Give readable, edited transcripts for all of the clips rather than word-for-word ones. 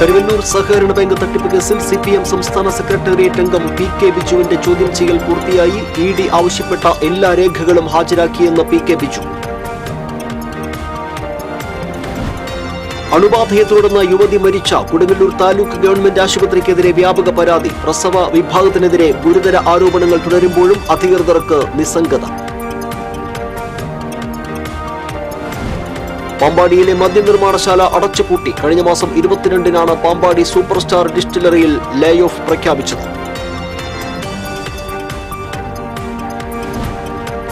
കരുവന്നൂർ സഹകരണ ബാങ്ക് തട്ടിപ്പ് കേസിൽ സിപിഎം സംസ്ഥാന സെക്രട്ടേറിയറ്റ് അംഗം പി.കെ. ബിജുവിന്റെ ചോദ്യം ചെയ്യൽ പൂർത്തിയായി. ഇ.ഡി. ആവശ്യപ്പെട്ട എല്ലാ രേഖകളും ഹാജരാക്കിയെന്ന് പി.കെ. ബിജു. അണുബാധയെ തുടർന്ന് യുവതി മരിച്ച കൊടുങ്ങല്ലൂർ താലൂക്ക് ഗവൺമെന്റ് ആശുപത്രിക്കെതിരെ വ്യാപക പരാതി. പ്രസവ വിഭാഗത്തിനെതിരെ ഗുരുതര ആരോപണങ്ങൾ തുടരുമ്പോഴും അധികൃതർക്ക് നിസ്സംഗത. പാമ്പാടിയിലെ മദ്യനിർമ്മാണശാല അടച്ചുപൂട്ടി. കഴിഞ്ഞ മാസം 22-നാണ് പാമ്പാടി സൂപ്പർ സ്റ്റാർ ഡിസ്റ്റിലറിയിൽ ലേ ഓഫ് പ്രഖ്യാപിച്ചത്.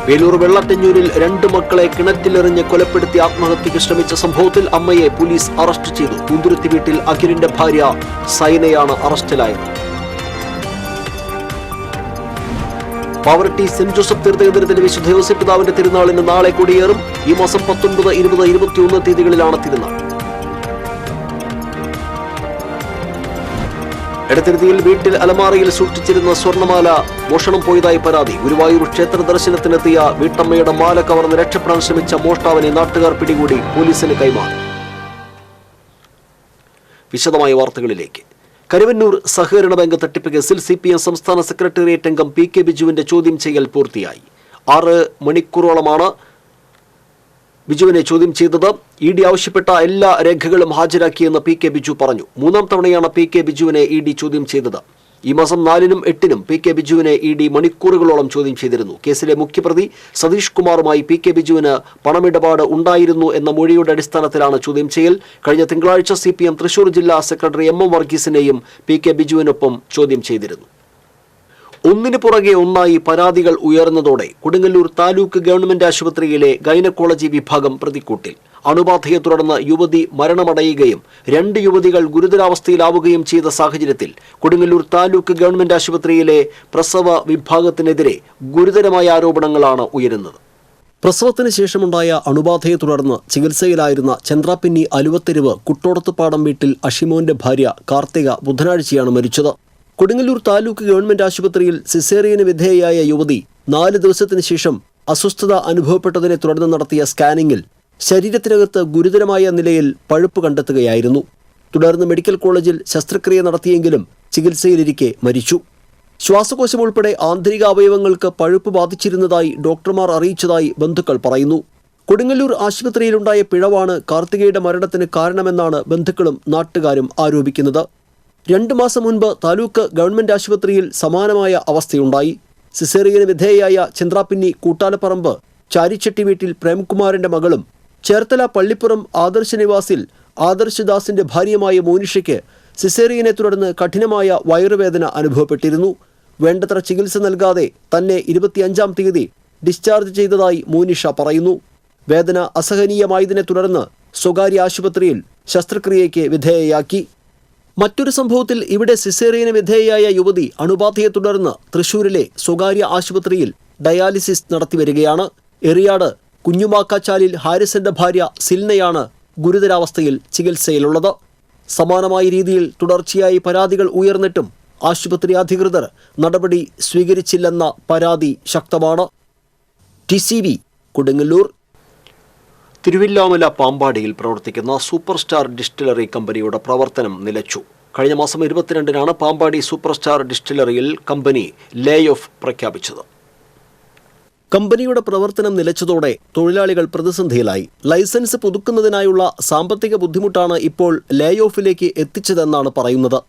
വേലൂർ വെള്ളറ്റഞ്ഞൂരിൽ 2 മക്കളെ കിണറ്റിലെറിഞ്ഞ് കൊലപ്പെടുത്തി ആത്മഹത്യയ്ക്ക് ശ്രമിച്ച സംഭവത്തിൽ അമ്മയെ പോലീസ് അറസ്റ്റ് ചെയ്തു. പൂന്തുരുത്തി വീട്ടിൽ അഖിലിന്റെ ഭാര്യ സൈനയാണ് അറസ്റ്റിലായത്. പാവറട്ടി സെന്റ് ജോസഫ് തീർത്ഥകേന്ദ്രത്തിലെ വിശുദ്ധ യോസേഫ് പിതാവിന്റെ തിരുനാളിന് നാളെ കൊടിയേറും. ഈ മാസം 19, 20, 21 തീയതികളിലാണ് തിരുനാൾ. എടത്തിരുത്തിയിൽ വീട്ടിൽ അലമാറയിൽ സൂക്ഷിച്ചിരുന്ന സ്വർണ്ണമാല മോഷണം പോയതായി പരാതി. ഗുരുവായൂർ ക്ഷേത്ര ദർശനത്തിനെത്തിയ വീട്ടമ്മയുടെ മാല കവർന്ന് രക്ഷപ്പെടാൻ ശ്രമിച്ച മോഷ്ടാവിനെ നാട്ടുകാർ പിടികൂടി പോലീസിന് കൈമാറി. വിശദമായ വാർത്തകളിലേക്ക്. കരുവന്നൂർ സഹകരണ ബാങ്ക് തട്ടിപ്പ് കേസിൽ സിപിഎം സംസ്ഥാന സെക്രട്ടേറിയറ്റ് അംഗം പി.കെ. ബിജുവിന്റെ ചോദ്യം ചെയ്യൽ പൂർത്തിയായി. 6 മണിക്കൂറോളമാണ് ബിജുവിനെ ചോദ്യം ചെയ്തത്. ഇ.ഡി. ആവശ്യപ്പെട്ട എല്ലാ രേഖകളും ഹാജരാക്കിയെന്ന് പി.കെ. ബിജു പറഞ്ഞു. 3ാം തവണയാണ് പി.കെ. ബിജുവിനെ ഇ.ഡി. ചോദ്യം ചെയ്തത്. ഈ മാസം 4-നും 8-നും പി.കെ. ബിജുവിനെ ഇ.ഡി. മണിക്കൂറുകളോളം ചോദ്യം ചെയ്തിരുന്നു. കേസിലെ മുഖ്യപ്രതി സതീഷ് കുമാറുമായി പി.കെ. ബിജുവിന് പണമിടപാട് ഉണ്ടായിരുന്നു എന്ന മൊഴിയുടെ അടിസ്ഥാനത്തിലാണ് ചോദ്യം ചെയ്യൽ. കഴിഞ്ഞ തിങ്കളാഴ്ച സിപിഎം തൃശൂർ ജില്ലാ സെക്രട്ടറി എം. വർഗീസിനെയും പി.കെ. ബിജുവിനൊപ്പം ചോദ്യം ചെയ്തിരുന്നു. ഒന്നിനു പുറകെ ഒന്നായി പരാതികൾ ഉയർന്നതോടെ കൊടുങ്ങല്ലൂർ താലൂക്ക് ഗവൺമെന്റ് ആശുപത്രിയിലെ ഗൈനക്കോളജി വിഭാഗം പ്രതിക്കൂട്ടിൽ. അണുബാധയെ തുടർന്ന് യുവതി മരണമടയുകയും 2 യുവതികൾ ഗുരുതരാവസ്ഥയിലാവുകയും ചെയ്ത സാഹചര്യത്തിൽ കൊടുങ്ങല്ലൂർ താലൂക്ക് ഗവൺമെന്റ് ആശുപത്രിയിലെ പ്രസവ വിഭാഗത്തിനെതിരെ ഗുരുതരമായ ആരോപണങ്ങളാണ് ഉയരുന്നത്. പ്രസവത്തിന് ശേഷമുണ്ടായ അണുബാധയെ തുടർന്ന് ചികിത്സയിലായിരുന്ന ചന്ദ്രാപിന്നി അലുവത്തെരുവ് കുട്ടോടത്തുപാടം വീട്ടിൽ അഷിമോന്റെ ഭാര്യ കാർത്തിക ബുധനാഴ്ചയാണ് മരിച്ചത്. കൊടുങ്ങല്ലൂർ താലൂക്ക് ഗവൺമെന്റ് ആശുപത്രിയിൽ സിസേറിയന് വിധേയയായ യുവതി 4 ദിവസത്തിന് ശേഷം അസ്വസ്ഥത അനുഭവപ്പെട്ടതിനെ തുടർന്ന് നടത്തിയ സ്കാനിങ്ങിൽ ശരീരത്തിനകത്ത് ഗുരുതരമായ നിലയിൽ പഴുപ്പ് കണ്ടെത്തുകയായിരുന്നു. തുടർന്ന് മെഡിക്കൽ കോളേജിൽ ശസ്ത്രക്രിയ നടത്തിയെങ്കിലും ചികിത്സയിലിരിക്കെ മരിച്ചു. ശ്വാസകോശം ഉൾപ്പെടെ ആന്തരിക അവയവങ്ങൾക്ക് പഴുപ്പ് ബാധിച്ചിരുന്നതായി ഡോക്ടർമാർ അറിയിച്ചതായി ബന്ധുക്കൾ പറയുന്നു. കൊടുങ്ങല്ലൂർ ആശുപത്രിയിലുണ്ടായ പിഴവാണ് കാർത്തികയുടെ മരണത്തിന് കാരണമെന്നാണ് ബന്ധുക്കളും നാട്ടുകാരും ആരോപിക്കുന്നത്. 2 മാസം മുൻപ് താലൂക്ക് ഗവൺമെന്റ് ആശുപത്രിയിൽ സമാനമായ അവസ്ഥയുണ്ടായി. സിസേറിയന് വിധേയയായ ചന്ദ്രാപിന്നി കൂട്ടാലപ്പറമ്പ് ചാരിച്ചട്ടി വീട്ടിൽ പ്രേംകുമാറിന്റെ മകളും ചേർത്തല പള്ളിപ്പുറം ആദർശ നിവാസിൽ ആദർശദാസിന്റെ ഭാര്യയുമായ മോനിഷയ്ക്ക് സിസേറിയനെ തുടർന്ന് കഠിനമായ വയറുവേദന അനുഭവപ്പെട്ടിരുന്നു. വേണ്ടത്ര ചികിത്സ നൽകാതെ തന്നെ 25-ാം തീയതി ഡിസ്ചാർജ് ചെയ്തതായി മോനിഷ പറയുന്നു. വേദന അസഹനീയമായതിനെ തുടർന്ന് സ്വകാര്യ ആശുപത്രിയിൽ ശസ്ത്രക്രിയയ്ക്ക് വിധേയയാക്കി. മറ്റൊരു സംഭവത്തിൽ ഇവിടെ സിസേറിയന് വിധേയയായ യുവതി അണുബാധയെ തുടർന്ന് തൃശൂരിലെ സ്വകാര്യ ആശുപത്രിയിൽ ഡയാലിസിസ് നടത്തിവരികയാണ്. എറിയാട് കുഞ്ഞുമാക്കാച്ചാലിൽ ഹാരിസന്റെ ഭാര്യ സിൽനയാണ് ഗുരുതരാവസ്ഥയിൽ ചികിത്സയിലുള്ളത്. സമാനമായ രീതിയിൽ തുടർച്ചയായി പരാതികൾ ഉയർന്നിട്ടും ആശുപത്രി അധികൃതർ നടപടി സ്വീകരിച്ചില്ലെന്ന പരാതി ശക്തമാണ്. TCV കൊടുങ്ങല്ലൂർ. തിരുവില്ലാമല പാമ്പാടിയിൽ പ്രവർത്തിക്കുന്ന സൂപ്പർ സ്റ്റാർ ഡിസ്റ്റിലറി കമ്പനിയുടെ പ്രവർത്തനം നിലച്ചു. കഴിഞ്ഞ മാസം 22-നാണ് പാമ്പാടി സൂപ്പർ സ്റ്റാർ ഡിസ്റ്റിലറിയിൽ കമ്പനി ലേ ഓഫ് പ്രഖ്യാപിച്ചത്. കമ്പനിയുടെ പ്രവർത്തനം നിലച്ചതോടെ തൊഴിലാളികൾ പ്രതിസന്ധിയിലായി. ലൈസൻസ് പുതുക്കുന്നതിനായുള്ള സാമ്പത്തിക ബുദ്ധിമുട്ടാണ് ഇപ്പോൾ ലേ ഓഫിലേക്ക് എത്തിച്ചതെന്നാണ് പറയുന്നത്.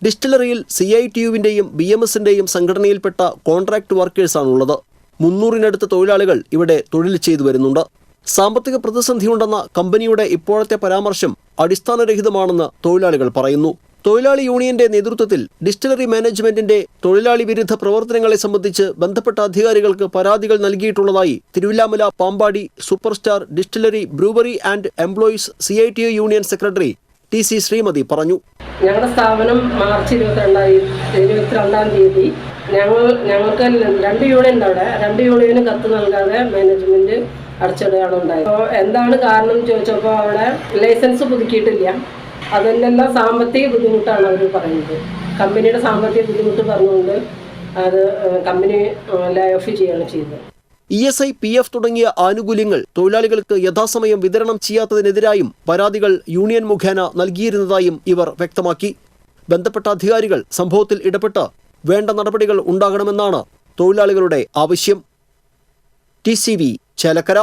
ഡിസ്റ്റിലറിയിൽ CITU-വിന്റെയും BMS-ന്റെയും സംഘടനയിൽപ്പെട്ട കോൺട്രാക്ട് വർക്കേഴ്സാണുള്ളത്. 300-നടുത്ത് തൊഴിലാളികൾ ഇവിടെ തൊഴിൽ ചെയ്തു വരുന്നുണ്ട്. സാമ്പത്തിക പ്രതിസന്ധിയുണ്ടെന്ന കമ്പനിയുടെ ഇപ്പോഴത്തെ പരാമർശം അടിസ്ഥാനരഹിതമാണെന്ന് തൊഴിലാളികൾ പറയുന്നു. തൊഴിലാളി യൂണിയന്റെ നേതൃത്വത്തിൽ ഡിസ്റ്റിലറി മാനേജ്മെന്റിന്റെ തൊഴിലാളി വിരുദ്ധ പ്രവർത്തനങ്ങളെ സംബന്ധിച്ച് ബന്ധപ്പെട്ട അധികാരികൾക്ക് പരാതികൾ നൽകിയിട്ടുള്ളതായി Thiruvilwamala Pampady super star distillery brewery and employees CITU union secretary TC Sreemathi പറഞ്ഞു. ഞങ്ങളുടെ സ്ഥാപനം മാർച്ച് 22-ാം തീയതി ഞങ്ങൾക്ക് 2 യൂണിയൻ അവിടെ 2 യൂണിയന് കത്ത് നൽകാതെ മാനേജ്മെന്റ് അടച്ചിടുകയാണ് ഉണ്ടായത്. അപ്പോൾ എന്താണ് കാരണം ചോദിച്ചപ്പോൾ അവിടെ ലൈസൻസ് പുതുക്കിയിട്ടില്ല. അതിനെല്ലാം സാമ്പത്തിക ബുദ്ധിമുട്ടാണ് അവർ പറയുന്നത്. കമ്പനിയുടെ സാമ്പത്തിക ബുദ്ധിമുട്ട് പറഞ്ഞുകൊണ്ട് അത് കമ്പനി ലേ ഓഫ് ചെയ്യുകയാണ് ചെയ്തത്. ESI, PF തുടങ്ങിയ ആനുകൂല്യങ്ങൾ തൊഴിലാളികൾക്ക് യഥാസമയം വിതരണം ചെയ്യാത്തതിനെതിരായും പരാതികൾ യൂണിയൻ മുഖേന നൽകിയിരുന്നതായും ഇവർ വ്യക്തമാക്കി. ബന്ധപ്പെട്ട അധികാരികൾ സംഭവത്തിൽ ഇടപെട്ട് വേണ്ട നടപടികൾ ഉണ്ടാകണമെന്നാണ് തൊഴിലാളികളുടെ ആവശ്യം. TCV ചേലക്കര.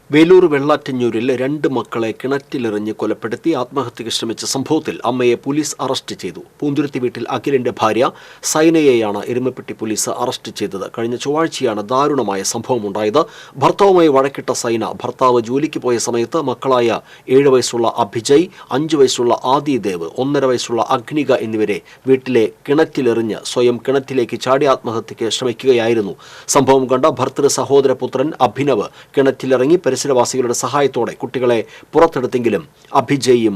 വേലൂർ വെള്ളാറ്റഞ്ഞൂരിൽ 2 മക്കളെ കിണറ്റിലെറിഞ്ഞ് കൊലപ്പെടുത്തി ആത്മഹത്യയ്ക്ക് ശ്രമിച്ച സംഭവത്തിൽ അമ്മയെ പോലീസ് അറസ്റ്റ് ചെയ്തു. പൂന്തുരുത്തി വീട്ടിൽ അഖിലിന്റെ ഭാര്യ സൈനയെയാണ് എരുമപ്പെട്ടി പോലീസ് അറസ്റ്റ് ചെയ്തത്. കഴിഞ്ഞ ചൊവ്വാഴ്ചയാണ് ദാരുണമായ സംഭവമുണ്ടായത്. ഭർത്താവുമായി വഴക്കിട്ട സൈന ഭർത്താവ് ജോലിക്ക് പോയ സമയത്ത് മക്കളായ 7 വയസ്സുള്ള അഭിജയ്, 5 വയസ്സുള്ള ആദിദേവ്, 1.5 വയസ്സുള്ള അഗ്നിക എന്നിവരെ വീട്ടിലെ കിണറ്റിലെറിഞ്ഞ് സ്വയം കിണറ്റിലേക്ക് ചാടി ആത്മഹത്യയ്ക്ക് ശ്രമിക്കുകയായിരുന്നു. സംഭവം കണ്ട ഭർത്തൃ സഹോദരപുത്രൻ അഭിനവ് കിണറ്റിലിറങ്ങി പരിസരവാസികളുടെ സഹായത്തോടെ കുട്ടികളെ പുറത്തെടുത്തെങ്കിലും അഭിജയും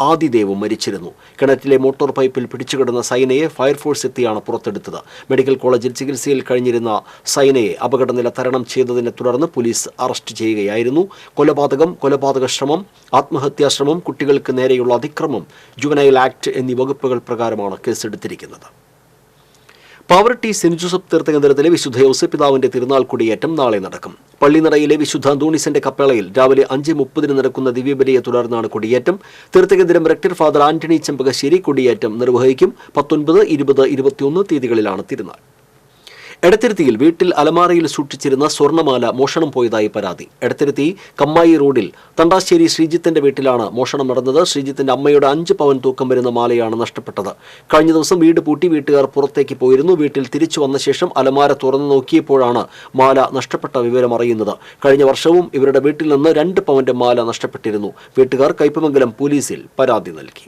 ആദിദേവും മരിച്ചിരുന്നു. കിണറ്റിലെ മോട്ടോർ പൈപ്പിൽ പിടിച്ചുകിടന്ന സൈനയെ ഫയർഫോഴ്സ് എത്തിയാണ് പുറത്തെടുത്തത്. മെഡിക്കൽ കോളേജിൽ ചികിത്സയിൽ കഴിഞ്ഞിരുന്ന സൈനയെ അപകടനില തരണം ചെയ്തതിനെ തുടർന്ന് പോലീസ് അറസ്റ്റ് ചെയ്യുകയായിരുന്നു. കൊലപാതക ശ്രമം, ആത്മഹത്യാശ്രമം, കുട്ടികൾക്ക് നേരെയുള്ള അതിക്രമം, ജുവനൈൽ ആക്ട് എന്നീ വകുപ്പുകൾ പ്രകാരമാണ് കേസെടുത്തിരിക്കുന്നത്. പാവറട്ടി സെന്റ് ജോസഫ് തീർത്ഥകേന്ദ്രത്തിലെ വിശുദ്ധ ഔസേപ്പ് പിതാവിന്റെ തിരുനാൾ കൊടിയേറ്റം നാളെ നടക്കും. പള്ളിനടയിലെ വിശുദ്ധ അന്തോണീസിന്റെ കപ്പേളയിൽ രാവിലെ 5:30 നടക്കുന്ന ദിവ്യബലിയെ തുടർന്നാണ് കൊടിയേറ്റം. തീർത്ഥകേന്ദ്രം റെക്ടർ ഫാദർ ആന്റണി ചെമ്പകശ്ശേരി കൊടിയേറ്റം നിർവഹിക്കും. 19, 20, 21 തീയതികളിലാണ് തിരുനാൾ. എടത്തിരുത്തിയിൽ വീട്ടിൽ അലമാരയിൽ സൂക്ഷിച്ചിരുന്ന സ്വർണ്ണമാല മോഷണം പോയതായി പരാതി. എടത്തിരുത്തി കമ്മായി റോഡിൽ തണ്ടാശ്ശേരി ശ്രീജിത്തിന്റെ വീട്ടിലാണ് മോഷണം നടന്നത്. ശ്രീജിത്തിന്റെ അമ്മയുടെ 5 പവൻ തൂക്കം വരുന്ന മാലയാണ് നഷ്ടപ്പെട്ടത്. കഴിഞ്ഞ ദിവസം വീട് പൂട്ടി വീട്ടുകാർ പുറത്തേക്ക് പോയിരുന്നു. വീട്ടിൽ തിരിച്ചു വന്ന ശേഷം അലമാര തുറന്നു നോക്കിയപ്പോഴാണ് മാല നഷ്ടപ്പെട്ട വിവരം അറിയുന്നത്. കഴിഞ്ഞ വർഷവും ഇവരുടെ വീട്ടിൽ നിന്ന് 2 പവന്റെ മാല നഷ്ടപ്പെട്ടിരുന്നു. വീട്ടുകാർ കയ്പമംഗലം പോലീസിൽ പരാതി നൽകി.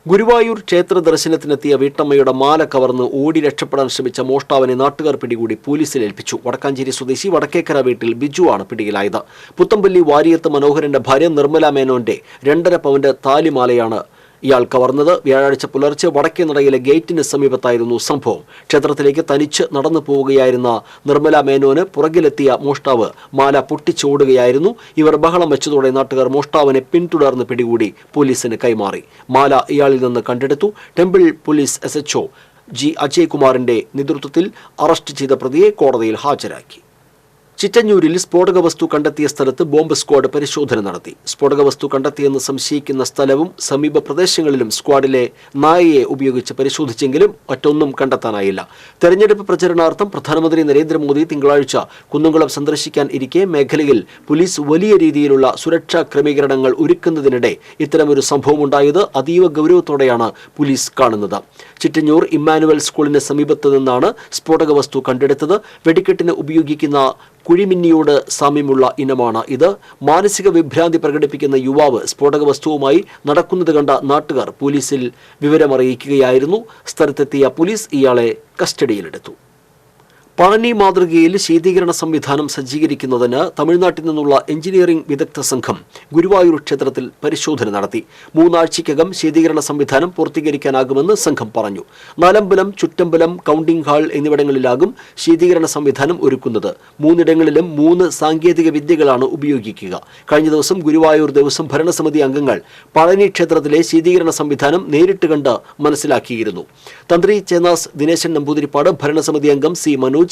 ഗുരുവായൂർ ക്ഷേത്ര ദർശനത്തിനെത്തിയ വീട്ടമ്മയുടെ മാല കവർന്ന് ഓടി രക്ഷപ്പെടാൻ ശ്രമിച്ച മോഷ്ടാവിനെ നാട്ടുകാർ പിടികൂടി പോലീസിൽ ഏൽപ്പിച്ചു. വടക്കാഞ്ചേരി സ്വദേശി വടക്കേക്കര വീട്ടിൽ ബിജുവാണ് പിടിയിലായത്. പുത്തമ്പള്ളി വാരിയത്ത് മനോഹരന്റെ ഭാര്യ നിർമ്മല മേനോന്റെ 2.5 പവന്റെ താലിമാലയാണ് ഇയാൾ കവർന്നത്. വ്യാഴാഴ്ച പുലർച്ചെ വടക്കേനടയിലെ ഗേറ്റിന് സമീപത്തായിരുന്നു സംഭവം. ക്ഷേത്രത്തിലേക്ക് തനിച്ച് നടന്നു പോവുകയായിരുന്ന നിർമ്മല മേനോന് പുറകിലെത്തിയ മോഷ്ടാവ് മാല പൊട്ടിച്ചോടുകയായിരുന്നു. ഇവർ ബഹളം വെച്ചതോടെ നാട്ടുകാർ മോഷ്ടാവിനെ പിന്തുടർന്ന് പിടികൂടി പോലീസിന് കൈമാറി. മാല ഇയാളിൽ നിന്ന് കണ്ടെടുത്തു. Temple police SHO G Ajay കുമാറിന്റെ നേതൃത്വത്തിൽ അറസ്റ്റ് ചെയ്ത പ്രതിയെ കോടതിയിൽ ഹാജരാക്കി. ചിറ്റഞ്ഞൂരിൽ സ്ഫോടക വസ്തു കണ്ടെത്തിയ സ്ഥലത്ത് ബോംബ് സ്ക്വാഡ് പരിശോധന നടത്തി. സ്ഫോടക വസ്തു കണ്ടെത്തിയെന്ന് സംശയിക്കുന്ന സ്ഥലവും സമീപ പ്രദേശങ്ങളിലും സ്ക്വാഡിലെ നായയെ ഉപയോഗിച്ച് പരിശോധിച്ചെങ്കിലും മറ്റൊന്നും കണ്ടെത്താനായില്ല. തെരഞ്ഞെടുപ്പ് പ്രചരണാർത്ഥം പ്രധാനമന്ത്രി നരേന്ദ്രമോദി തിങ്കളാഴ്ച കുന്നംകുളം സന്ദർശിക്കാൻ ഇരിക്കെ മേഖലയിൽ പോലീസ് വലിയ രീതിയിലുള്ള സുരക്ഷാ ക്രമീകരണങ്ങൾ ഒരുക്കുന്നതിനിടെ ഇത്തരമൊരു സംഭവമുണ്ടായത് അതീവ ഗൗരവത്തോടെയാണ് പോലീസ് കാണുന്നത്. ചിറ്റഞ്ഞൂർ ഇമ്മാനുവൽ സ്കൂളിന് സമീപത്ത് നിന്നാണ് സ്ഫോടക വസ്തു കണ്ടെടുത്തത്. വെടിക്കെട്ടിന് ഉപയോഗിക്കുന്ന കുഴിമിന്നിയോട് സാമ്യമുള്ള ഇനമാണ് ഇത്. മാനസിക വിഭ്രാന്തി പ്രകടിപ്പിക്കുന്ന യുവാവ് സ്ഫോടക വസ്തുവുമായി നടക്കുന്നത് കണ്ട നാട്ടുകാർ പോലീസിൽ വിവരമറിയിക്കുകയായിരുന്നു. സ്ഥലത്തെത്തിയ പോലീസ് ഇയാളെ കസ്റ്റഡിയിലെടുത്തു. പളനി മാതൃകയിൽ ശീതീകരണ സംവിധാനം സജ്ജീകരിക്കുന്നതിന് തമിഴ്നാട്ടിൽ നിന്നുള്ള എഞ്ചിനീയറിംഗ് വിദഗ്ധ സംഘം ഗുരുവായൂർ ക്ഷേത്രത്തിൽ പരിശോധന നടത്തി. 3 ആഴ്ചയ്ക്കകം ശീതീകരണ സംവിധാനം പൂർത്തീകരിക്കാനാകുമെന്ന് സംഘം പറഞ്ഞു. നാലമ്പലം, ചുറ്റമ്പലം, കൗണ്ടിംഗ് ഹാൾ എന്നിവിടങ്ങളിലാകും ശീതീകരണ സംവിധാനം ഒരുക്കുന്നത്. 3 ഇടങ്ങളിലും 3 സാങ്കേതിക വിദ്യകളാണ് ഉപയോഗിക്കുക. കഴിഞ്ഞ ദിവസം ഗുരുവായൂർ ദേവസ്വം ഭരണസമിതി അംഗങ്ങൾ പളനി ക്ഷേത്രത്തിലെ ശീതീകരണ സംവിധാനം നേരിട്ട് കണ്ട് മനസ്സിലാക്കിയിരുന്നു. തന്ത്രി ചേന്നാസ് ദിനേശൻ നമ്പൂതിരിപ്പാട്, ഭരണസമിതി അംഗം C Manoj,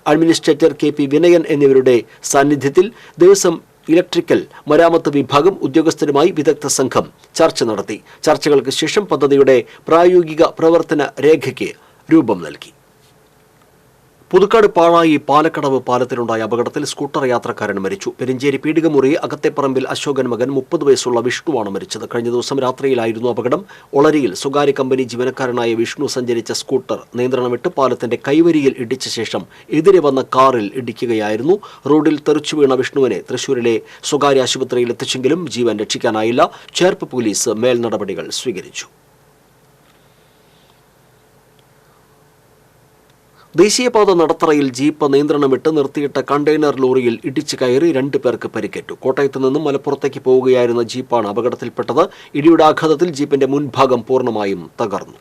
administrator KP Vinayan എന്നിവരുടെ സാന്നിധ്യത്തിൽ ദേവസ്വം ഇലക്ട്രിക്കൽ മരാമത്ത് വിഭാഗം ഉദ്യോഗസ്ഥരുമായി വിദഗ്ധ സംഘം ചർച്ച നടത്തി. ചർച്ചകൾക്ക് ശേഷം പദ്ധതിയുടെ പ്രായോഗിക പ്രവർത്തന രേഖയ്ക്ക് രൂപം നൽകി. പുതുക്കാട് പാഴായി പാലക്കടവ് പാലത്തിലുണ്ടായ അപകടത്തിൽ സ്കൂട്ടർ യാത്രക്കാരൻ മരിച്ചു. പെരിഞ്ചേരി പീടികമുറി അകത്തേപ്പറമ്പിൽ അശോകൻ മകൻ 30 വയസ്സുള്ള വിഷ്ണുവാണ് മരിച്ചത്. കഴിഞ്ഞ ദിവസം രാത്രിയിലായിരുന്നു അപകടം. ഒളരിയിൽ സ്വകാര്യ കമ്പനി ജീവനക്കാരനായ വിഷ്ണു സഞ്ചരിച്ച സ്കൂട്ടർ നിയന്ത്രണം വിട്ട് പാലത്തിന്റെ കൈവരിയിൽ ഇടിച്ച ശേഷം എതിരെ വന്ന കാറിൽ ഇടിക്കുകയായിരുന്നു. റോഡിൽ തെറിച്ചു വീണ വിഷ്ണുവിനെ തൃശൂരിലെ സ്വകാര്യ ആശുപത്രിയിൽ എത്തിച്ചെങ്കിലും ജീവൻ രക്ഷിക്കാനായില്ല. ചേർപ്പ് പോലീസ് മേൽ നടപടികൾ സ്വീകരിച്ചു. ദേശീയപാത നടത്തറയിൽ ജീപ്പ് നിയന്ത്രണം വിട്ട് നിർത്തിയിട്ട കണ്ടെയ്നർ ലോറിയിൽ ഇടിച്ചു കയറി 2 പേർക്ക് പരിക്കേറ്റു. കോട്ടയത്ത് നിന്നും മലപ്പുറത്തേക്ക് പോവുകയായിരുന്ന ജീപ്പാണ് അപകടത്തിൽപ്പെട്ടത്. ഇടിയുടെ ആഘാതത്തിൽ ജീപ്പിന്റെ മുൻഭാഗം പൂർണ്ണമായും തകർന്നു.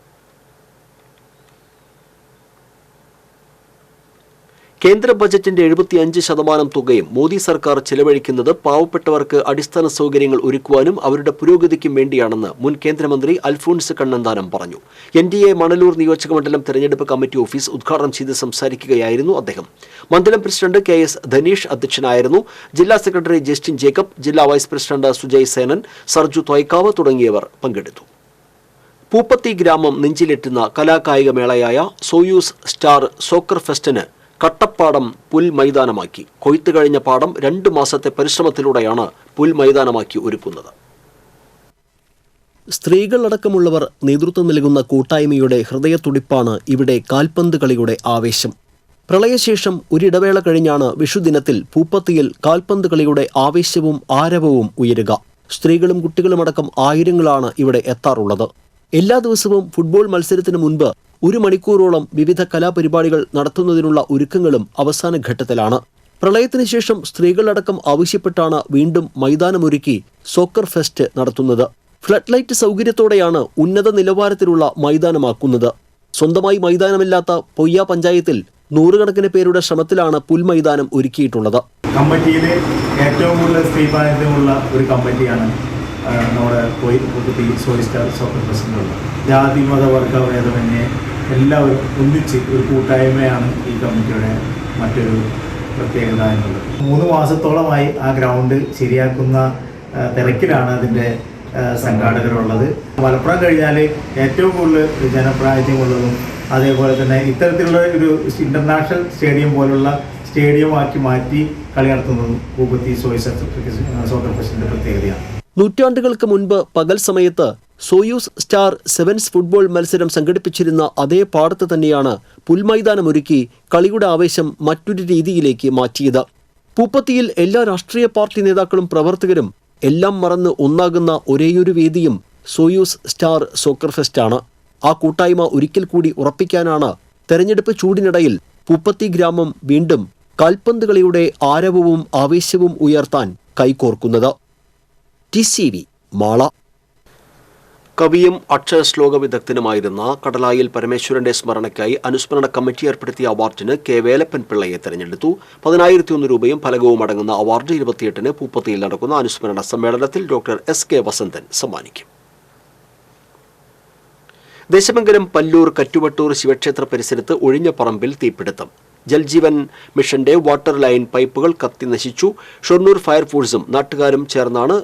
കേന്ദ്ര ബജറ്റിന്റെ 75% തുകയും മോദി സർക്കാർ ചെലവഴിക്കുന്നത് പാവപ്പെട്ടവർക്ക് അടിസ്ഥാന സൗകര്യങ്ങൾ ഒരുക്കുവാനും അവരുടെ പുരോഗതിക്കും വേണ്ടിയാണെന്ന് മുൻ കേന്ദ്രമന്ത്രി അൽഫോൺസ് കണ്ണന്താനം പറഞ്ഞു. NDA മണലൂർ നിയോജകമണ്ഡലം തെരഞ്ഞെടുപ്പ് കമ്മിറ്റി ഓഫീസ് ഉദ്ഘാടനം ചെയ്ത് സംസാരിക്കുകയായിരുന്നു അദ്ദേഹം. മണ്ഡലം പ്രസിഡന്റ് KS ധനീഷ് അധ്യക്ഷനായിരുന്നു. ജില്ലാ സെക്രട്ടറി ജസ്റ്റിൻ ജേക്കബ്, ജില്ലാ വൈസ് പ്രസിഡന്റ് സുജയ് സേനൻ, സർജു തോയ്ക്കാവ് തുടങ്ങിയവർ പങ്കെടുത്തു. പൂപ്പത്തി ഗ്രാമം നെഞ്ചിലെത്തുന്ന കലാകായിക മേളയായ സോയൂസ് സ്റ്റാർ സോക്കർ ഫെസ്റ്റിന് കട്ടപ്പാടം പുൽമൈതാനമാക്കി. കൊയ്ത്തു കഴിഞ്ഞ പാടം 2 മാസത്തെ പരിശ്രമത്തിലൂടെയാണ് പുൽമൈതാനമാക്കി ഒരുക്കുന്നത്. സ്ത്രീകളടക്കമുള്ളവർ നേതൃത്വം നൽകുന്ന കൂട്ടായ്മയുടെ ഹൃദയത്തുടിപ്പാണ് ഇവിടെ കാൽപന്ത് കളിയുടെ ആവേശം. പ്രളയശേഷം ഒരിടവേള കഴിഞ്ഞാണ് വിഷുദിനത്തിൽ പൂപ്പത്തിയിൽ കാൽപന്ത് കളിയുടെ ആവേശവും ആരവവും ഉയരുക. സ്ത്രീകളും കുട്ടികളുമടക്കം ആയിരങ്ങളാണ് ഇവിടെ എത്താറുള്ളത്. എല്ലാ ദിവസവും ഫുട്ബോൾ മത്സരത്തിന് മുൻപ് 1 മണിക്കൂറോളം വിവിധ കലാപരിപാടികൾ നടത്തുന്നതിനുള്ള ഒരുക്കങ്ങളും അവസാന ഘട്ടത്തിലാണ്. പ്രളയത്തിന് ശേഷം സ്ത്രീകളടക്കം ആവശ്യപ്പെട്ടാണ് വീണ്ടും മൈതാനമൊരുക്കി സോക്കർ ഫെസ്റ്റ് നടത്തുന്നത്. ഫ്ലഡ് ലൈറ്റ് സൗകര്യത്തോടെയാണ് ഉന്നത നിലവാരത്തിലുള്ള മൈതാനമാക്കുന്നത്. സ്വന്തമായി മൈതാനമില്ലാത്ത പൊയ്യ പഞ്ചായത്തിൽ 100 കണക്കിന് പേരുടെ ശ്രമത്തിലാണ് പുൽമൈതാനം ഒരുക്കിയിട്ടുള്ളത്. കമ്മിറ്റിയിലെ ഏറ്റവും കൂടുതൽ സ്ത്രീ പ്രാതിനിധ്യമുള്ള ഒരു കമ്മിറ്റിയാണ് നമ്മുടെ പൂപ്പത്തി സോയിസ്റ്റാർ സോക്കർ ഫെസ്റ്റിനുള്ള. ജാതി മത വർഗ ഭേദമന്യേ എല്ലാവരും ഒന്നിച്ച് ഒരു കൂട്ടായ്മയാണ് ഈ കമ്മിറ്റിയുടെ മറ്റൊരു പ്രത്യേകത എന്നുള്ളത്. 3 മാസത്തോളമായി ആ ഗ്രൗണ്ട് ശരിയാക്കുന്ന തിരക്കിലാണ് അതിൻ്റെ സംഘാടകരുള്ളത്. മലപ്പുറം കഴിഞ്ഞാൽ ഏറ്റവും കൂടുതൽ ജനപ്രാതിനിധ്യമുള്ളതും അതേപോലെ തന്നെ ഇത്തരത്തിലുള്ള ഒരു ഇൻ്റർനാഷണൽ സ്റ്റേഡിയം പോലുള്ള സ്റ്റേഡിയമാക്കി മാറ്റി കളി നടത്തുന്നതും പൂപ്പത്തി സോക്കർ ഫെസ്റ്റിൻ്റെ പ്രത്യേകതയാണ്. നൂറ്റാണ്ടുകൾക്ക് മുൻപ് പകൽ സമയത്ത് സോയൂസ് സ്റ്റാർ സെവൻസ് ഫുട്ബോൾ മത്സരം സംഘടിപ്പിച്ചിരുന്ന അതേ പാടത്ത് തന്നെയാണ് പുൽമൈതാനമൊരുക്കി കളിയുടെ ആവേശം മറ്റൊരു രീതിയിലേക്ക് മാറ്റിയത്. പൂപ്പത്തിയിൽ എല്ലാ രാഷ്ട്രീയ പാർട്ടി നേതാക്കളും പ്രവർത്തകരും എല്ലാം മറന്ന് ഒന്നാകുന്ന ഒരേയൊരു വേദിയും സോയൂസ് സ്റ്റാർ സോക്കർ ഫെസ്റ്റാണ്. ആ കൂട്ടായ്മ ഒരിക്കൽ കൂടി ഉറപ്പിക്കാനാണ് തെരഞ്ഞെടുപ്പ് ചൂടിനിടയിൽ പൂപ്പത്തി ഗ്രാമം വീണ്ടും കാൽപന്ത് കളിയുടെ ആരവവും ആവേശവും ഉയർത്താൻ കൈകോർക്കുന്നത്. TCV മാള. കവിയും അക്ഷരശ്ലോക വിദഗ്ധനുമായിരുന്ന കടലായിൽ പരമേശ്വരന്റെ സ്മരണയ്ക്കായി അനുസ്മരണ കമ്മിറ്റി ഏർപ്പെടുത്തിയ അവാർഡിന് K. വേലപ്പൻ പിള്ളയെ തെരഞ്ഞെടുത്തു. 10,001 രൂപയും ഫലകവും അടങ്ങുന്ന അവാർഡ് 28-ന് പൂപ്പത്തിയിൽ നടക്കുന്ന അനുസ്മരണ സമ്മേളനത്തിൽ ഡോക്ടർ SK വസന്തൻ സമ്മാനിക്കും. ദേശമംഗലം പല്ലൂർ കറ്റുവട്ടൂർ ശിവക്ഷേത്ര പരിസരത്ത് ഒഴിഞ്ഞ പറമ്പിൽ തീപിടുത്തം. ജൽജീവൻ മിഷന്റെ വാട്ടർ ലൈൻ പൈപ്പുകൾ കത്തി നശിച്ചു. ഷൊർണൂർ ഫയർഫോഴ്സും നാട്ടുകാരും ചേർന്നാണ്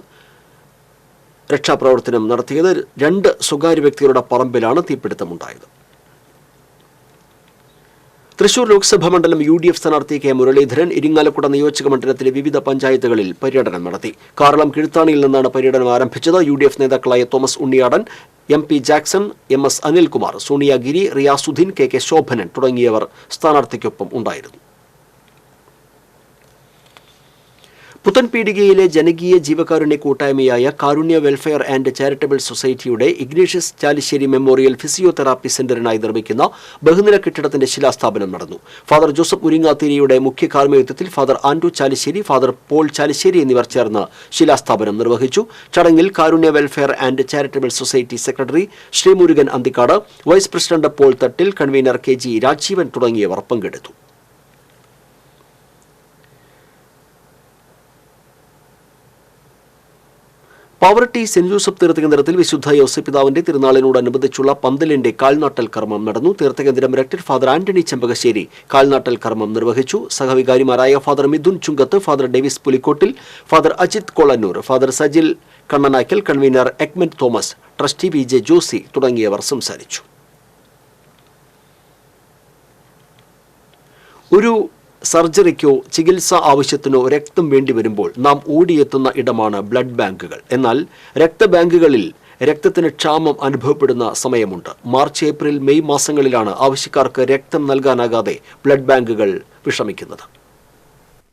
രക്ഷാപ്രവർത്തനം നടത്തിയത്. 2 സ്വകാര്യ വ്യക്തികളുടെ പറമ്പിലാണ് തീപിടുത്തമുണ്ടായത്. തൃശൂർ ലോക്സഭാ മണ്ഡലം UDF സ്ഥാനാർത്ഥി K. മുരളീധരൻ ഇരിങ്ങാലക്കുട നിയോജക മണ്ഡലത്തിലെ വിവിധ പഞ്ചായത്തുകളിൽ പര്യടനം നടത്തി. കാറളം കിഴുത്താണിയിൽ നിന്നാണ് പര്യടനം ആരംഭിച്ചത്. UDF നേതാക്കളായ Thomas Unniyadan, MP Jackson, MS Anilkumar, Sonia Giri, Riyasudheen, KK Shobhanan തുടങ്ങിയവർ സ്ഥാനാർത്ഥിക്കൊപ്പം ഉണ്ടായിരുന്നു. പുത്തൻപീടികയിലെ ജനകീയ ജീവകാരുണ്യ കൂട്ടായ്മയായ കാരുണ്യ വെൽഫെയർ ആൻഡ് ചാരിറ്റബിൾ സൊസൈറ്റിയുടെ ഇഗ്നേഷ്യസ് ചാലിശ്ശേരി മെമ്മോറിയൽ ഫിസിയോതെറാപ്പി സെന്ററിനായി നിർമ്മിക്കുന്ന ബഹുനില കെട്ടിടത്തിന്റെ ശിലാസ്ഥാപനം നടന്നു. ഫാദർ ജോസഫ് ഉരിങ്ങാത്തിരിയുടെ മുഖ്യ കാർമ്മികത്വത്തിൽ ഫാദർ ആൻഡ്രു ചാലിശ്ശേരി, ഫാദർ പോൾ ചാലിശ്ശേരി എന്നിവർ ചേർന്ന് ശിലാസ്ഥാപനം നിർവഹിച്ചു. ചടങ്ങിൽ Karunya welfare and charitable society secretary Sreemurukan Anthikad, vice president Paul Thattil, convener KG Rajeevan തുടങ്ങിയവർ പങ്കെടുത്തു. പാവറട്ടി സെന്റ് ജോസഫ് തീർത്ഥകേന്ദ്രത്തിൽ വിശുദ്ധ യോസഫ് പിതാവിന്റെ തിരുനാളിനോടനുബന്ധിച്ചുള്ള പന്തലിന്റെ കാൽനാട്ടൽ കർമ്മം നടന്നു. തീർത്ഥകേന്ദ്രം റെക്ടർ ഫാദർ ആന്റണി ചെമ്പകശ്ശേരി കാൽനാട്ടൽ കർമ്മം നിർവഹിച്ചു. സഹവികാരിമാരായ father Midhun Chunkath, father Davis Pulikottil, father Ajith Kolannur, father Sajil Kannanakkal, convener Egment Thomas, trustee VJ Josy തുടങ്ങിയവർ സംസാരിച്ചു. ഒരു സർജറിക്കോ ചികിത്സാ ആവശ്യത്തിനോ രക്തം വേണ്ടിവരുമ്പോൾ നാം ഓടിയെത്തുന്ന ഇടമാണ് ബ്ലഡ് ബാങ്കുകൾ. എന്നാൽ രക്തബാങ്കുകളിൽ രക്തത്തിന് ക്ഷാമം അനുഭവപ്പെടുന്ന സമയമുണ്ട്. മാർച്ച്, ഏപ്രിൽ, മെയ് മാസങ്ങളിലാണ് ആവശ്യക്കാർക്ക് രക്തം നൽകാനാകാതെ ബ്ലഡ് ബാങ്കുകൾ വിഷമിക്കുന്നത്.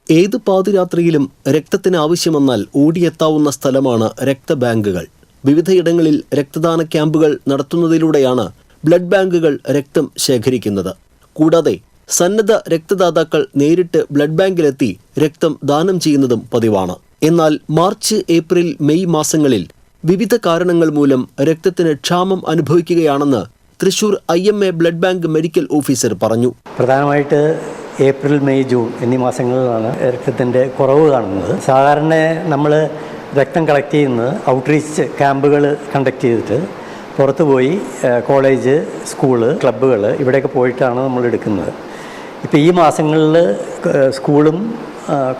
ഏത് പാതിരാത്രിയിലും രക്തത്തിന് ആവശ്യമെന്നാൽ ഓടിയെത്താവുന്ന സ്ഥലമാണ് രക്തബാങ്കുകൾ. വിവിധയിടങ്ങളിൽ രക്തദാന ക്യാമ്പുകൾ നടത്തുന്നതിലൂടെയാണ് ബ്ലഡ് ബാങ്കുകൾ രക്തം ശേഖരിക്കുന്നത്. കൂടാതെ സന്നദ്ധ രക്തദാതാക്കൾ നേരിട്ട് ബ്ലഡ് ബാങ്കിലെത്തി രക്തം ദാനം ചെയ്യുന്നതും പതിവാണ്. എന്നാൽ മാർച്ച്, ഏപ്രിൽ, മെയ് മാസങ്ങളിൽ വിവിധ കാരണങ്ങൾ മൂലം രക്തത്തിന് ക്ഷാമം അനുഭവിക്കുകയാണെന്ന് Thrissur IMA blood bank medical officer പറഞ്ഞു. പ്രധാനമായിട്ട് ഏപ്രിൽ, മെയ്, ജൂൺ എന്നീ മാസങ്ങളിലാണ് രക്തത്തിൻ്റെ കുറവ് കാണുന്നത്. സാധാരണ നമ്മൾ രക്തം കളക്ട് ചെയ്യുന്നത് ഔട്ട്റീച്ച് ക്യാമ്പുകൾ കണ്ടക്ട് ചെയ്തിട്ട് പുറത്ത് പോയി കോളേജ്, സ്കൂള്, ക്ലബ്ബുകൾ ഇവിടെയൊക്കെ പോയിട്ടാണ് നമ്മൾ എടുക്കുന്നത്. ഇപ്പോൾ ഈ മാസങ്ങളിൽ സ്കൂളും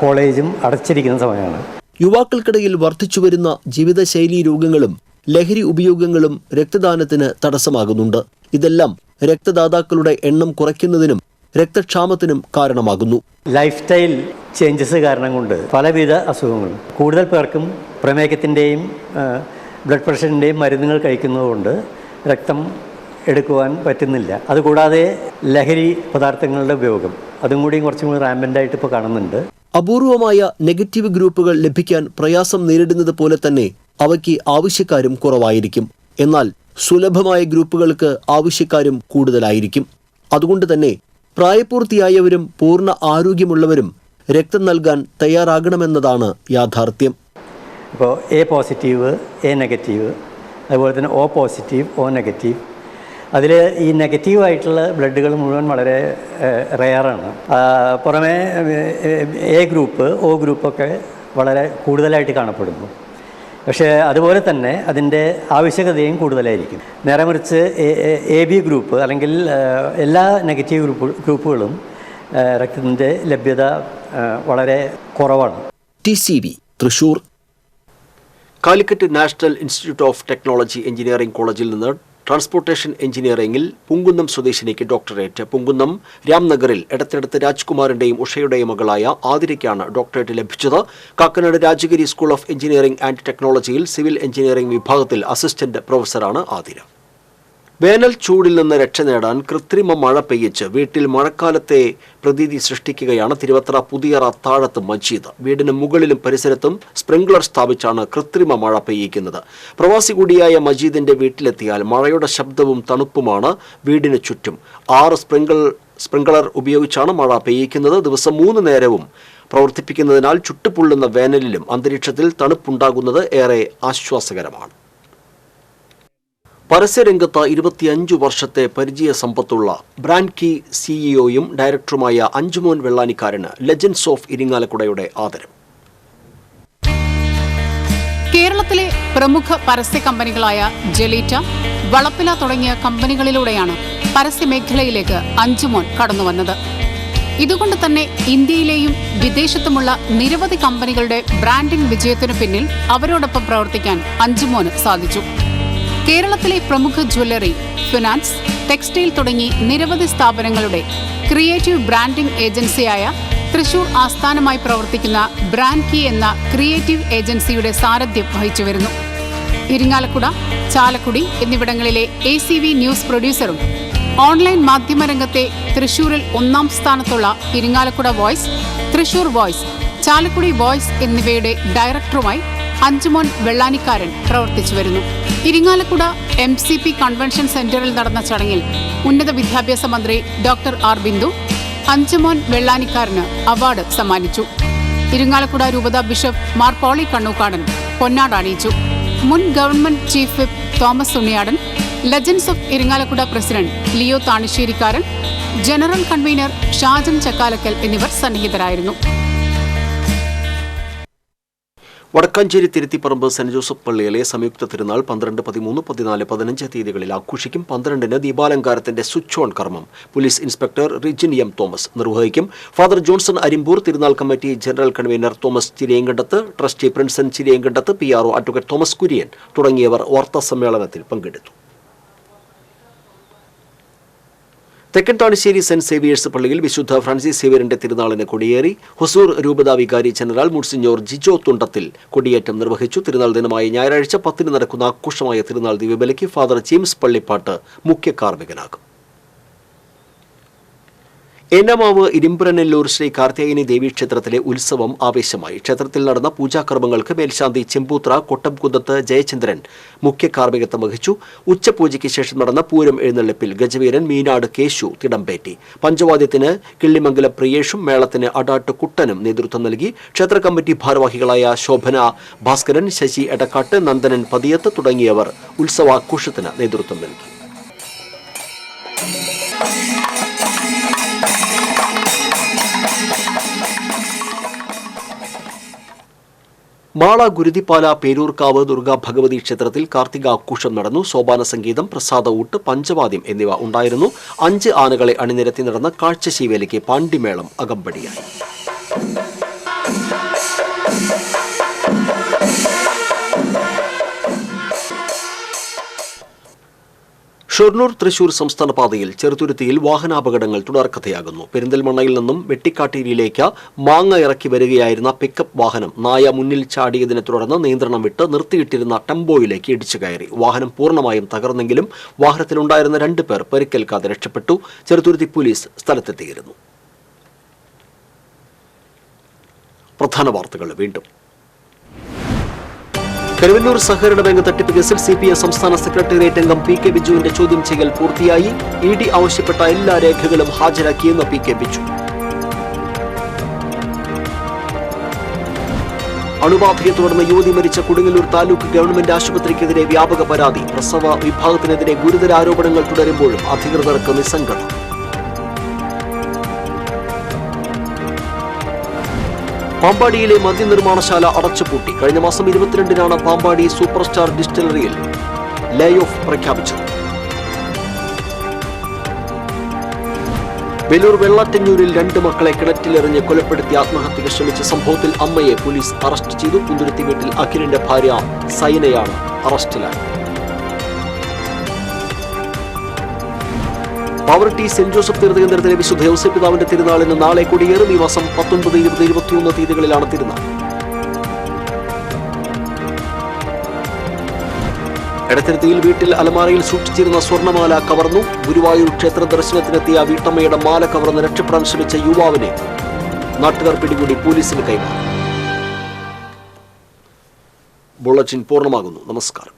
കോളേജും അടച്ചിരിക്കുന്ന സമയമാണ്. യുവാക്കൾക്കിടയിൽ വർദ്ധിച്ചുവരുന്ന ജീവിതശൈലി രോഗങ്ങളും ലഹരി ഉപയോഗങ്ങളും രക്തദാനത്തിന് തടസ്സമാകുന്നുണ്ട്. ഇതെല്ലാം രക്തദാതാക്കളുടെ എണ്ണം കുറയ്ക്കുന്നതിനും രക്തക്ഷാമത്തിനും കാരണമാകുന്നു. ലൈഫ് സ്റ്റൈൽ ചേഞ്ചസ് കാരണം കൊണ്ട് പലവിധ അസുഖങ്ങളും കൂടുതൽ പേർക്കും പ്രമേഹത്തിൻ്റെയും ബ്ലഡ് പ്രഷറിൻ്റെയും മരുന്നുകൾ കഴിക്കുന്നതുകൊണ്ട് രക്തം എടുക്കുവാൻ പറ്റുന്നില്ല. അതുകൂടാതെ ലഹരി പദാർത്ഥങ്ങളുടെ ഉപയോഗം അതും കൂടി കുറച്ചും കൂടി റാമ്പൻ്റായിട്ട് ഇപ്പോൾ കാണുന്നുണ്ട്. അപൂർവമായ നെഗറ്റീവ് ഗ്രൂപ്പുകൾ ലഭിക്കാൻ പ്രയാസം നേരിടുന്നത് പോലെ തന്നെ അവയ്ക്ക് ആവശ്യക്കാരും കുറവായിരിക്കും. എന്നാൽ സുലഭമായ ഗ്രൂപ്പുകൾക്ക് ആവശ്യക്കാരും കൂടുതലായിരിക്കും. അതുകൊണ്ട് തന്നെ പ്രായപൂർത്തിയായവരും പൂർണ്ണ ആരോഗ്യമുള്ളവരും രക്തം നൽകാൻ തയ്യാറാകണമെന്നതാണ് യാഥാർത്ഥ്യം. ഇപ്പോൾ എ പോസിറ്റീവ്, എ നെഗറ്റീവ്, അതുപോലെ തന്നെ ഒ പോസിറ്റീവ്, ഒ നെഗറ്റീവ്. അതിൽ ഈ നെഗറ്റീവായിട്ടുള്ള ബ്ലഡുകൾ മുഴുവൻ വളരെ റെയറാണ്. പുറമേ എ ഗ്രൂപ്പ്, ഒ ഗ്രൂപ്പൊക്കെ വളരെ കൂടുതലായിട്ട് കാണപ്പെടുന്നു. പക്ഷേ അതുപോലെ തന്നെ അതിൻ്റെ ആവശ്യകതയും കൂടുതലായിരിക്കും. നേരെ മറിച്ച് എ ബി ഗ്രൂപ്പ് അല്ലെങ്കിൽ എല്ലാ നെഗറ്റീവ് ഗ്രൂപ്പുകളും രക്തത്തിൻ്റെ ലഭ്യത വളരെ കുറവാണ്. TCV Thrissur. Calicut national institute of technology engineering കോളേജിൽ നിന്ന് ട്രാൻസ്പോർട്ടേഷൻ എഞ്ചിനീയറിംഗിൽ പുങ്കുന്നം സ്വദേശിനിക്ക് ഡോക്ടറേറ്റ്. പുങ്കുന്നം രാംനഗറിൽ എടത്തെടുത്ത് രാജ്കുമാറിന്റെയും ഉഷയുടെയും മകളായ ആതിരയ്ക്കാണ് ഡോക്ടറേറ്റ് ലഭിച്ചത്. Kakkanad Rajagiri school of engineering and ടെക്നോളജിയിൽ സിവിൽ എഞ്ചിനീയറിംഗ് വിഭാഗത്തിൽ അസിസ്റ്റന്റ് പ്രൊഫസറാണ് ആതിര. വേനൽ ചൂടിൽ നിന്ന് രക്ഷ നേടാൻ കൃത്രിമ മഴ പെയ്യിച്ച് വീട്ടിൽ മഴക്കാലത്തെ പ്രതീതി സൃഷ്ടിക്കുകയാണ് തിരുവത്ര പുതിയറ താഴത്ത് മജീദ്. വീടിന് മുകളിലും പരിസരത്തും സ്പ്രിംഗ്ലർ സ്ഥാപിച്ചാണ് കൃത്രിമ മഴ പെയ്യിക്കുന്നത്. പ്രവാസി കൂടിയായ മജീദിന്റെ വീട്ടിലെത്തിയാൽ മഴയുടെ ശബ്ദവും തണുപ്പുമാണ് വീടിന് ചുറ്റും. 6 സ്പ്രിംഗ്ലർ ഉപയോഗിച്ചാണ് മഴ പെയ്യിക്കുന്നത്. ദിവസം 3 നേരവും പ്രവർത്തിപ്പിക്കുന്നതിനാൽ ചുട്ടുപൊള്ളുന്ന വേനലിലും അന്തരീക്ഷത്തിൽ തണുപ്പുണ്ടാകുന്നത് ഏറെ ആശ്വാസകരമാണ്. പരസ്യരംഗത്ത് 25 വർഷത്തെ പരിചയ സമ്പത്തുള്ള ബ്രാൻഡ് കീ സിഇഒയും ഡയറക്ടറുമായ അഞ്ചുമോൻ വെള്ളാനിക്കാരന് ലെജൻഡ്സ് ഓഫ് ഇരിങ്ങാലക്കുടയുടെ ആദരം. കേരളത്തിലെ പ്രമുഖ പരസ്യ കമ്പനികളായ ജലീറ്റ, വളപ്പില തുടങ്ങിയ കമ്പനികളിലൂടെയാണ് പരസ്യമേഖലയിലേക്ക് അഞ്ചുമോൻ കടന്നുവന്നത്. ഇതുകൊണ്ട് തന്നെ ഇന്ത്യയിലെയും വിദേശത്തുമുള്ള നിരവധി കമ്പനികളുടെ ബ്രാൻഡിംഗ് വിജയത്തിനു പിന്നിൽ അവരോടൊപ്പം പ്രവർത്തിക്കാൻ അഞ്ചുമോന് സാധിച്ചു. കേരളത്തിലെ പ്രമുഖ ജ്വല്ലറി, ഫിനാൻസ്, ടെക്സ്റ്റൈൽ തുടങ്ങി നിരവധി സ്ഥാപനങ്ങളുടെ ക്രിയേറ്റീവ് ബ്രാൻഡിംഗ് ഏജൻസിയായ തൃശൂർ ആസ്ഥാനമായി പ്രവർത്തിക്കുന്ന ബ്രാൻഡ് കീ എന്ന ക്രിയേറ്റീവ് ഏജൻസിയുടെ സാരഥ്യം വഹിച്ചു വരുന്നു. ഇരിങ്ങാലക്കുട, ചാലക്കുടി എന്നിവിടങ്ങളിലെ ACV ന്യൂസ് പ്രൊഡ്യൂസറും ഓൺലൈൻ മാധ്യമരംഗത്തെ തൃശൂരിൽ 1ാം സ്ഥാനത്തുള്ള Irinjalakuda voice, Thrissur voice, Chalakudy voice എന്നിവയുടെ ഡയറക്ടറുമായി അഞ്ചുമോൻ വെള്ളാനിക്കാരൻ പ്രവർത്തിച്ചു വരുന്നു. ഇരിങ്ങാലക്കുട MCP കൺവെൻഷൻ സെന്ററിൽ നടന്ന ചടങ്ങിൽ ഉന്നത വിദ്യാഭ്യാസ മന്ത്രി ഡോക്ടർ ആർ ബിന്ദു അഞ്ചുമോൻ വെള്ളാനിക്കാരന് അവാർഡ് സമ്മാനിച്ചു. ഇരിങ്ങാലക്കുട രൂപത ബിഷപ്പ് മാർ പോളി കണ്ണൂക്കാടൻ പൊന്നാട അണിയിച്ചു. മുൻ government chief whip Thomas Unniyadan, legends of Irinjalakuda president Leo Thanisserikkaran, general convener Shajan Chakkalakkal എന്നിവർ സന്നിഹിതരായിരുന്നു. വടക്കാഞ്ചേരി തിരുത്തിപ്പറമ്പ് സെന്റ് ജോസഫ് പള്ളിയിലെ സംയുക്ത തിരുനാൾ 12, 13, 14, 15 തീയതികളിൽ ആഘോഷിക്കും. 12-ന് ദീപാലങ്കാരത്തിന്റെ സ്വിച്ച് ഓൺ കർമ്മം police inspector Rijin M Thomas നിർവഹിക്കും. ഫാദർ ജോൺസൺ അരിമ്പൂർ, തിരുനാൾ committee general convener Thomas Chiriyankandath, trustee Prinson Chiriyankandath, PRO advocate Thomas Kurian തുടങ്ങിയവർ വാർത്താ സമ്മേളനത്തിൽ പങ്കെടുത്തു. തെക്കൻ താണിശ്ശേരി സെന്റ് സേവിയേഴ്സ് പള്ളിയിൽ വിശുദ്ധ ഫ്രാൻസിസ് സേവ്യറിന്റെ തിരുനാളിന് കൊടിയേറി. ഹുസൂർ രൂപതാ വികാരി ജനറൽ മുൻസിഞ്ഞോർ ജിജോ തുണ്ടത്തിൽ കൊടിയേറ്റം നിർവഹിച്ചു. തിരുനാൾ ദിനമായ ഞായറാഴ്ച 10-ന് നടക്കുന്ന ആഘോഷമായ തിരുനാൾ ദിവ്യബലിക്ക് ഫാദർ ജെയിംസ് പള്ളിപ്പാട്ട് മുഖ്യ കാർമ്മികനാകും. ഏനാമാവ് ഇരുമ്പുരനെല്ലൂർ ശ്രീ കാർത്തികേയനി ദേവീക്ഷേത്രത്തിലെ ഉത്സവം ആവേശമായി. ക്ഷേത്രത്തിൽ നടന്ന പൂജാകർമ്മങ്ങൾക്ക് മേൽശാന്തി ചെമ്പൂത്ര കൊട്ടംകുന്നത്ത് ജയചന്ദ്രൻ മുഖ്യ കാർമ്മികത്വം വഹിച്ചു. ഉച്ചപൂജയ്ക്ക് ശേഷം നടന്ന പൂരം എഴുന്നള്ളിപ്പിൽ ഗജവീരൻ മീനാട് കേശു തിടമ്പേറ്റി. പഞ്ചവാദ്യത്തിന് കിള്ളിമംഗലം പ്രിയേഷും മേളത്തിന് അടാട്ട് കുട്ടനും നേതൃത്വം നൽകി. ക്ഷേത്ര കമ്മിറ്റി ഭാരവാഹികളായ ശോഭന ഭാസ്കരൻ, ശശി എടക്കാട്ട്, നന്ദനൻ പതിയത്ത് തുടങ്ങിയവർ ഉത്സവാഘോഷത്തിന് നേതൃത്വം നൽകി. മാള ഗുരുതിപ്പാല പേരൂർക്കാവ് ദുർഗാ ഭഗവതി ക്ഷേത്രത്തിൽ കാർത്തിക ആഘോഷം നടന്നു. സോപാന സംഗീതം, പ്രസാദ ഊട്ട്, പഞ്ചവാദ്യം എന്നിവ ഉണ്ടായിരുന്നു. 5 ആനകളെ അണിനിരത്തി നടന്ന കാഴ്ചശീവേലിക്ക് പാണ്ടിമേളം അകമ്പടിയായി. ഷൊർണൂർ തൃശൂർ സംസ്ഥാന പാതയിൽ ചെറുതുരുത്തിയിൽ വാഹനാപകടങ്ങൾ തുടർക്കഥയാകുന്നു. പെരിന്തൽമണ്ണയിൽ നിന്നും വെട്ടിക്കാട്ടേരിയിലേക്ക് മാങ്ങ ഇറക്കി വരികയായിരുന്ന പിക്കപ്പ് വാഹനം നായ മുന്നിൽ ചാടിയതിനെ തുടർന്ന് നിയന്ത്രണം വിട്ട് നിർത്തിയിട്ടിരുന്ന ടെമ്പോയിലേക്ക് ഇടിച്ചു കയറി. വാഹനം പൂർണ്ണമായും തകർന്നെങ്കിലും വാഹനത്തിലുണ്ടായിരുന്ന 2 പേർ പരിക്കേൽക്കാതെ രക്ഷപ്പെട്ടു. ചെറുതുരുത്തി പോലീസ് സ്ഥലത്തെത്തിയിരുന്നു. പ്രധാന വാർത്തകൾ വീണ്ടും. കരുവന്നൂർ സഹകരണ ബാങ്ക് തട്ടിപ്പ് കേസിൽ CPM സംസ്ഥാന സെക്രട്ടേറിയറ്റ് അംഗം PK ബിജുവിന്റെ ചോദ്യം ചെയ്യൽ പൂർത്തിയായി. ED ആവശ്യപ്പെട്ട എല്ലാ രേഖകളും ഹാജരാക്കിയെന്ന് PK ബിജു. അണുബാധയെ തുടർന്ന് യുവതി മരിച്ച കൊടുങ്ങല്ലൂർ താലൂക്ക് ഗവൺമെന്റ് ആശുപത്രിക്കെതിരെ വ്യാപക പരാതി. പ്രസവ വിഭാഗത്തിനെതിരെ ഗുരുതര ആരോപണങ്ങൾ തുടരുമ്പോഴും അധികൃതർക്ക് നിസ്സംഗത. പാമ്പാടിയിലെ മദ്യനിർമ്മാണശാല അടച്ചുപൂട്ടി. കഴിഞ്ഞ മാസം 22-നാണ് പാമ്പാടി സൂപ്പർ സ്റ്റാർ ഡിസ്റ്റിലറിയിൽ ലേ ഓഫ് പ്രഖ്യാപിച്ചത്. വെല്ലൂർ വെള്ളാറ്റഞ്ഞൂരിൽ 2 മക്കളെ കിണറ്റിലെറിഞ്ഞ് കൊലപ്പെടുത്തി ആത്മഹത്യക്ക് ശ്രമിച്ച സംഭവത്തിൽ അമ്മയെ പോലീസ് അറസ്റ്റ് ചെയ്തു. കുന്തുരുത്തി വീട്ടിൽ അഖിലിന്റെ ഭാര്യ സൈനയാണ് അറസ്റ്റിലായത്. പാവർട്ടി സെന്റ് ജോസഫ് തീർത്ഥകേന്ദ്രത്തിലെ വിശുദ്ധ ഔസേപ്പ് പിതാവിന്റെ തിരുനാളിന് നാളെ കൊടിയേറും. ഈ മാസം 19, 20, 21 തീയതികളിലാണ് തിരുനാൾ. എടത്തിരുത്തിയിൽ വീട്ടിൽ അലമാരയിൽ സൂക്ഷിച്ചിരുന്ന സ്വർണ്ണമാല കവർന്നു. ഗുരുവായൂർ ക്ഷേത്ര ദർശനത്തിനെത്തിയ വീട്ടമ്മയുടെ മാല കവർന്ന് രക്ഷപ്പെടാൻ ശ്രമിച്ച യുവാവിനെ നാട്ടുകാർ പിടികൂടി പോലീസിന് കൈമാറി. ബുള്ളറ്റിൻ പൂർണ്ണമാകുന്നു. നമസ്കാരം.